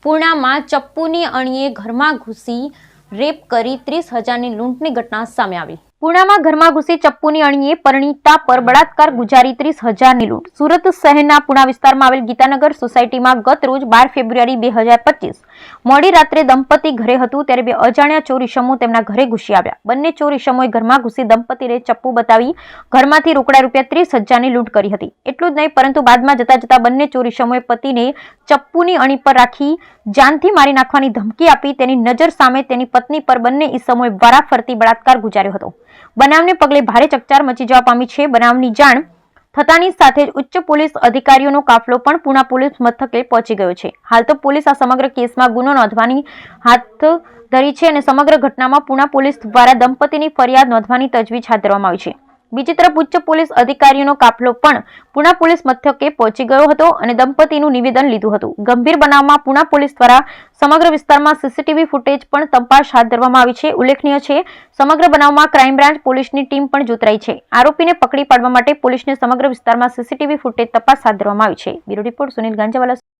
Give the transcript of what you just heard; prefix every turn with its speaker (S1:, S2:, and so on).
S1: પૂર્ણામાં ચપ્પુની અણીએ ઘરમાં ઘૂસી રેપ કરી 30,000ની લૂંટની ઘટના સામે આવી। પૂર્ણામાં ઘરમાં ઘૂસી ચપ્પુની અણીએ પરિણીતા પર બળાત્કાર ગુજારી 30,000ની લૂંટ। સુરત શહેરના પૂર્ણા વિસ્તારમાં આવેલ ગીતાનગર સોસાયટીમાં ગત રોજ 12 ફેબ્રુઆરી 2025 મોડી રાત્રે દંપતી ઘરે હતું ત્યારે બે અજાણ્યા ચોર ઇસમો તેમના ઘરે ઘૂસી આવ્યા। બંને ચોર ઇસમોએ ઘરમાં ઘૂસી દંપતીને ચપ્પુ બતાવી ઘરમાંથી રોકડા રૂપિયા 30,000ની લૂંટ કરી હતી। એટલું જ નહીં પરંતુ બાદમાં જતા બંને ચોર ઇસમોએ પતિને ચપ્પુની અણી પર રાખી જાનથી મારી નાખવાની ધમકી આપી તેની નજર સામે તેની પત્ની પર બંને ઇસમોએ વારાફરતી બળાત્કાર ગુજાર્યો હતો। બનાવને પગલે ભારે ચકચાર મચી જવા પામી છે। બનાવની જાણ થતાની સાથે જ ઉચ્ચ પોલીસ અધિકારીઓનો કાફલો પણ પૂર્ણા પોલીસ મથકે પહોંચી ગયો છે। હાલ તો પોલીસ આ સમગ્ર કેસમાં ગુનો નોંધવાની હાથ ધરી છે અને સમગ્ર ઘટનામાં પૂર્ણા પોલીસ દ્વારા દંપતીની ફરિયાદ નોંધવાની તજવીજ હાથ ધરવામાં આવી છે। બીજી તરફ ઉચ્ચ પોલીસ અધિકારીઓનો કાફલો પણ પૂર્ણા પોલીસ મથકે પહોંચી ગયો હતો અને દંપતીનું નિવેદન લીધું હતું। ગંભીર બનાવમાં પૂર્ણા પોલીસ દ્વારા સમગ્ર વિસ્તારમાં સીસીટીવી ફૂટેજ પણ તપાસ હાથ ધરવામાં આવી છે। ઉલ્લેખનીય છે સમગ્ર બનાવમાં ક્રાઇમ બ્રાન્ચ પોલીસની ટીમ પણ જોતરાઈ છે। આરોપીને પકડી પાડવા માટે પોલીસને સમગ્ર વિસ્તારમાં સીસીટીવી ફૂટેજ તપાસ હાથ ધરવામાં આવી છે। Bureau report Sunil Ganjawala.